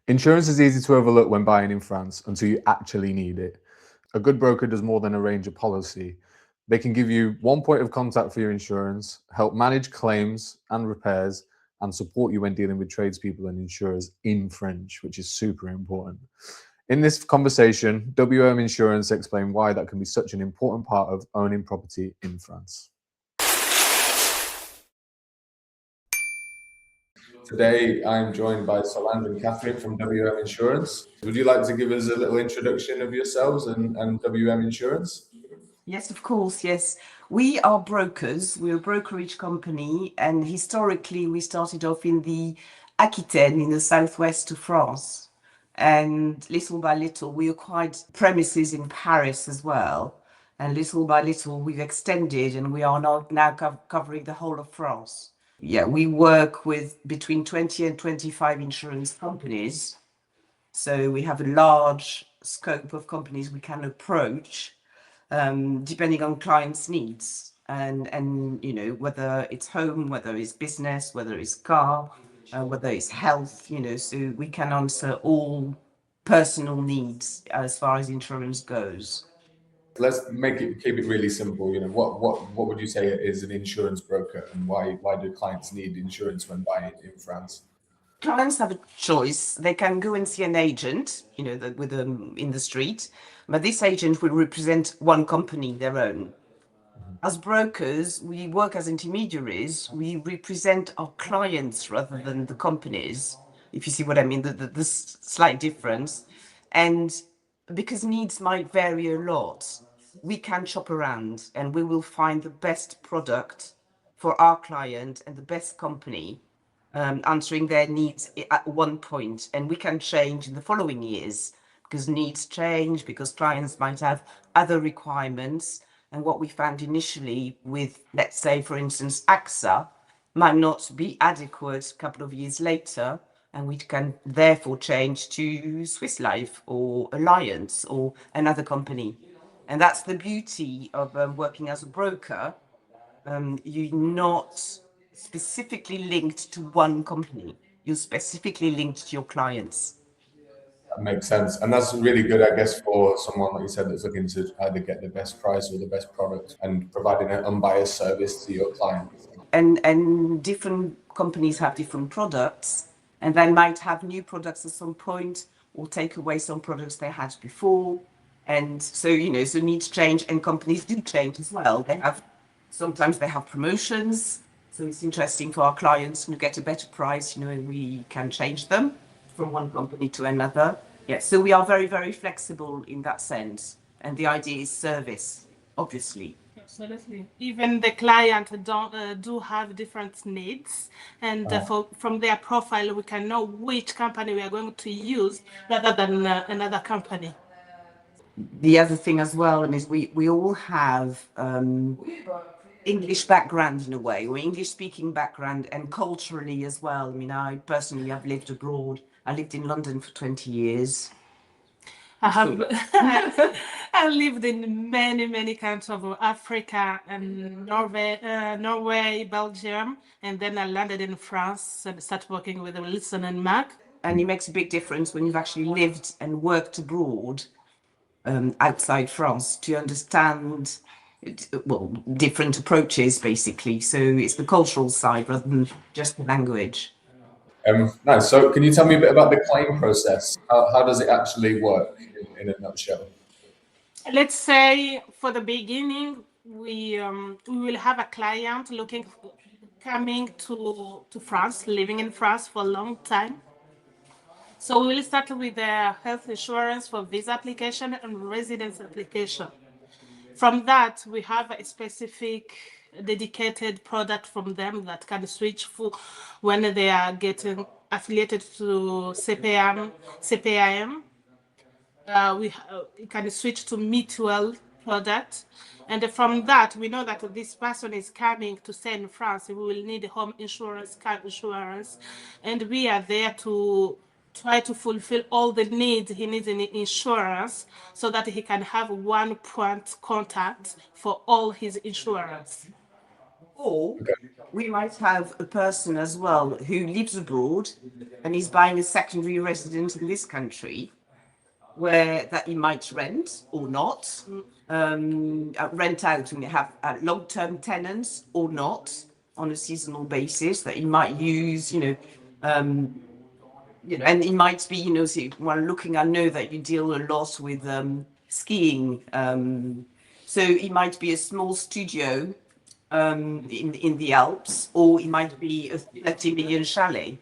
Insurance is easy to overlook when buying in France until you actually need it. A good broker does more than arrange a policy. They can give you one point of contact for your insurance, help manage claims and repairs, and support you when dealing with tradespeople and insurers in French, which is super important. In this conversation, WM Insurance explain why that can be such an important part of owning property in France. Today, I'm joined by Solange and Catherine from WM Insurance. Would you like to give us a little introduction of yourselves and WM Insurance? Yes, of course, yes. We are brokers. We're a brokerage company, and historically we started off in the Aquitaine in the southwest of France. And little by little we acquired premises in Paris as well. And little by little we've extended and we are now covering the whole of France. Yeah, we work with between 20 and 25 insurance companies. So we have a large scope of companies we can approach, depending on clients' needs and you know, whether it's home, whether it's business, whether it's car, whether it's health, you know, so we can answer all personal needs as far as insurance goes. Let's keep it really simple. What would you say is an insurance broker, and why do clients need insurance when buying in France? Clients have a choice. They can go and see an agent, you know, with them in the street, but this agent will represent one company, their own. As brokers, we work as intermediaries. We represent our clients rather than the companies, if you see what I mean, the slight difference. And because needs might vary a lot, we can shop around and we will find the best product for our client and the best company, answering their needs at one point. And we can change in the following years because needs change, because clients might have other requirements. And what we found initially with, let's say, for instance, AXA might not be adequate a couple of years later, and we can therefore change to Swiss Life or Alliance or another company. And that's the beauty of working as a broker. You're not specifically linked to one company. You're specifically linked to your clients. That makes sense, and that's really good, I guess, for someone like you said that's looking to either get the best price or the best product and providing an unbiased service to your clients. And different companies have different products, and they might have new products at some point or take away some products they had before. And so, you know, so needs change and companies do change as well. They have, sometimes they have promotions. So it's interesting for our clients to get a better price, you know, and we can change them from one company to another. Yeah, so we are very, very flexible in that sense. And the idea is service, obviously. Absolutely. Even the client do have different needs, and from their profile, we can know which company we are going to use rather than another company. The other thing as well is we all have English background in a way, or English speaking background, and culturally as well. I mean, I personally have lived abroad. I lived in London for 20 years. I have I lived in many countries of Africa and Norway, Belgium, and then I landed in France and started working with Wilson and Mac. And it makes a big difference when you've actually lived and worked abroad, outside France, to understand well, different approaches basically. So it's the cultural side rather than just the language. Nice. So can you tell me a bit about the claim process? How does it actually work in a nutshell? Let's say for the beginning, we will have a client coming to France, living in France for a long time. So we will start with the health insurance for visa application and residence application. From that, we have a specific dedicated product from them that can switch for when they are getting affiliated to CPIM. We can switch to mutual product. And from that, we know that this person is coming to stay in France. We will need home insurance, car insurance, and we are there to try to fulfill all the needs he needs in insurance so that he can have one point contact for all his insurance. Or we might have a person as well who lives abroad and is buying a secondary residence in this country, where that he might rent or not, rent out and have long-term tenants or not on a seasonal basis that he might use, and it might be, see, when looking, I know that you deal a lot with skiing. So it might be a small studio in the Alps, or it might be a 30 million chalet.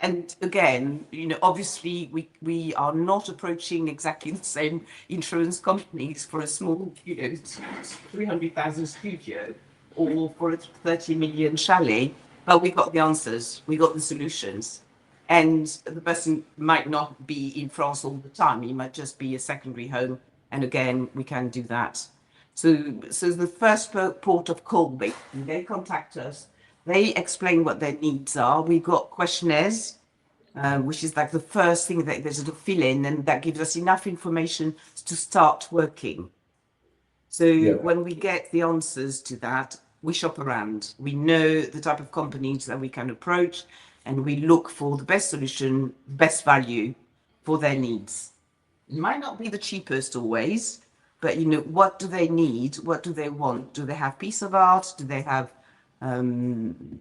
And again, obviously we are not approaching exactly the same insurance companies for a small, 300,000 studio or for a 30 million chalet, but we got the answers, we got the solutions. And the person might not be in France all the time, he might just be a secondary home. And again, we can do that. So the first port of call, they contact us, they explain what their needs are. We've got questionnaires, which is like the first thing that there's a fill in, and that gives us enough information to start working. So when we get the answers to that, we shop around. We know the type of companies that we can approach, and we look for the best solution, best value for their needs. It might not be the cheapest always, but what do they need? What do they want? Do they have piece of art? Do they have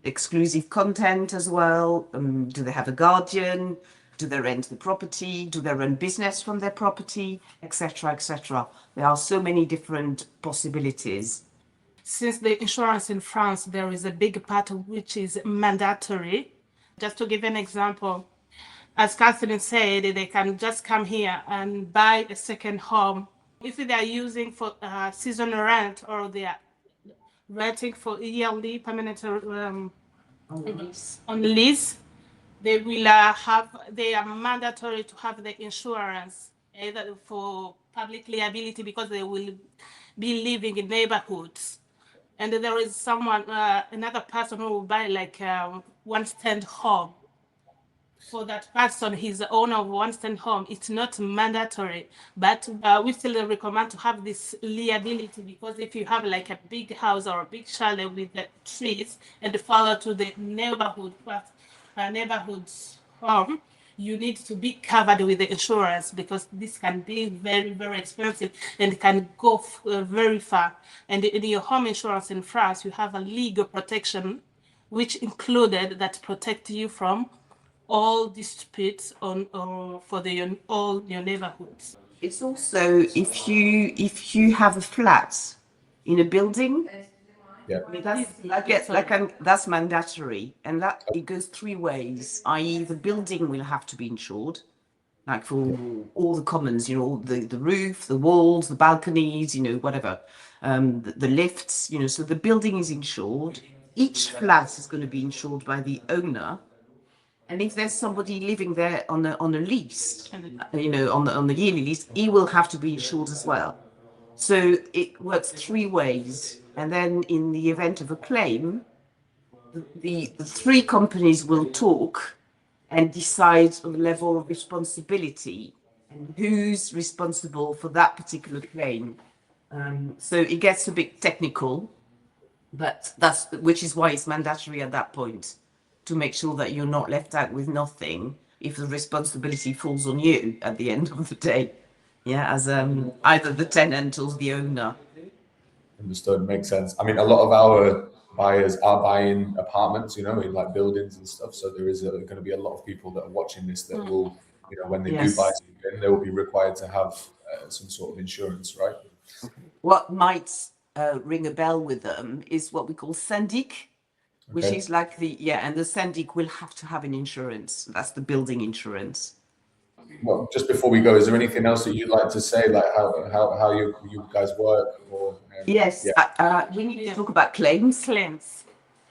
exclusive content as well? Do they have a guardian? Do they rent the property? Do they run business from their property, etc., etc.? There are so many different possibilities. Since the insurance in France, there is a big part of which is mandatory. Just to give an example, as Catherine said, they can just come here and buy a second home. If they are using for seasonal rent, or they are renting for yearly permanent on lease, they are mandatory to have the insurance, either for public liability, because they will be living in neighborhoods. And there is another person who will buy like one stand home. For that person, he's the owner of one stand home. It's not mandatory, but we still recommend to have this liability, because if you have like a big house or a big chalet with the trees and follow to the neighborhood's home, you need to be covered with the insurance, because this can be very, very expensive and can go very far. And in your home insurance in France, you have a legal protection, which included that protect you from all disputes on for all your neighborhoods. It's also if you have a flat in a building, that's mandatory, and that it goes three ways. I.e., the building will have to be insured, like for all the commons, the roof, the walls, the balconies, whatever, the lifts, so the building is insured. Each flat is going to be insured by the owner. And if there's somebody living there on a lease, on the yearly lease, he will have to be insured as well. So it works three ways. And then in the event of a claim, the three companies will talk and decide on the level of responsibility and who's responsible for that particular claim. So it gets a bit technical, but which is why it's mandatory at that point, to make sure that you're not left out with nothing if the responsibility falls on you at the end of the day. Yeah, as either the tenant or the owner. Understood. Makes sense. I mean, a lot of our buyers are buying apartments, in like buildings and stuff. So there is going to be a lot of people that are watching this that will, when they do buy something, they will be required to have some sort of insurance, right? What might ring a bell with them is what we call syndic, which is like and the syndic will have to have an insurance. That's the building insurance. Well, just before we go, is there anything else that you'd like to say, like how you guys work? Or yes, we need to talk about claims.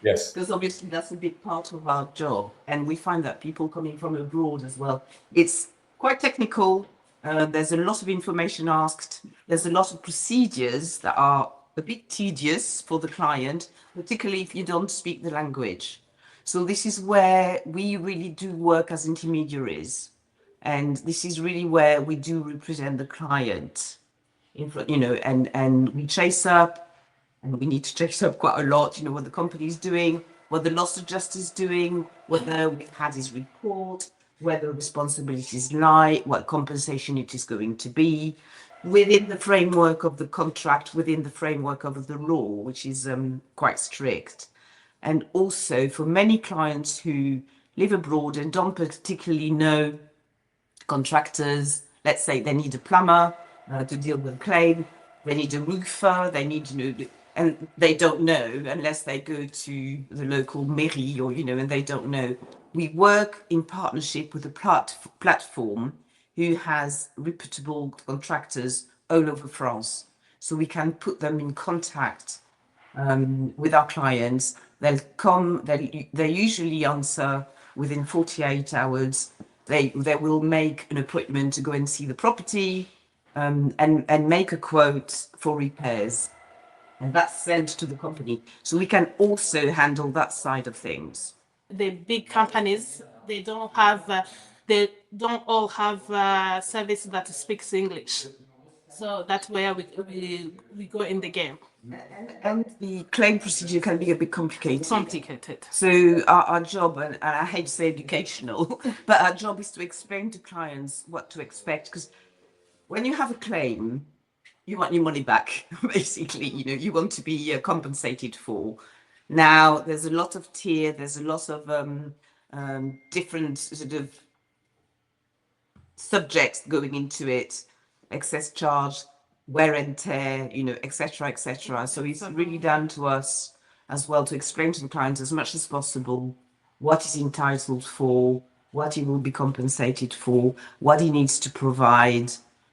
Yes, because obviously that's a big part of our job, and we find that people coming from abroad as well, it's quite technical. There's a lot of information asked. There's a lot of procedures that are a bit tedious for the client, particularly if you don't speak the language. So this is where we really do work as intermediaries. And this is really where we do represent the client, and we chase up, and we need to check up quite a lot, what the company's doing, what the loss adjuster's doing, whether we've had his report, where the responsibilities lie, what compensation it is going to be, within the framework of the contract, within the framework of the law, which is quite strict. And also for many clients who live abroad and don't particularly know contractors, let's say they need a plumber to deal with a claim, they need a roofer, they need, and they don't know unless they go to the local mairie or, and they don't know. We work in partnership with a platform who has reputable contractors all over France. So we can put them in contact with our clients. They'll come, they usually answer within 48 hours. They will make an appointment to go and see the property and make a quote for repairs. And that's sent to the company. So we can also handle that side of things. The big companies, they don't all have a service that speaks English. So that's where we go in the game. And the claim procedure can be a bit Complicated. So our job, and I hate to say educational, but our job is to explain to clients what to expect. Because when you have a claim, you want your money back, basically. You want to be compensated for. Now, there's a lot of tier, there's a lot of different sort of subjects going into it, excess charge, wear and tear, etc., etc. So it's really down to us as well to explain to the client as much as possible what he's entitled for, what he will be compensated for, what he needs to provide,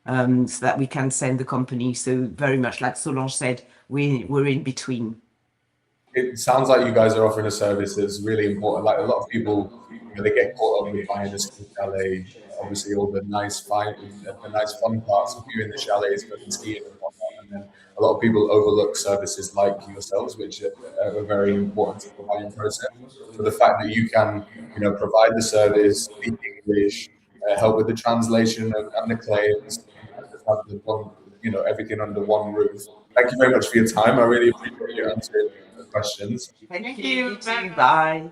so that we can send the company. So very much like Solange said, we're in between. It sounds like you guys are offering a service that's really important. Like a lot of people, they get caught up with buying a ski chalet. Obviously, all the nice fun parts of viewing the chalets, going skiing and whatnot. And then a lot of people overlook services like yourselves, which are very important to the buying process. So the fact that you can, provide the service, speak English, help with the translation and the claims, and just have the one, everything under one roof. Thank you very much for your time. I really appreciate you answering the questions. Thank you. Bye.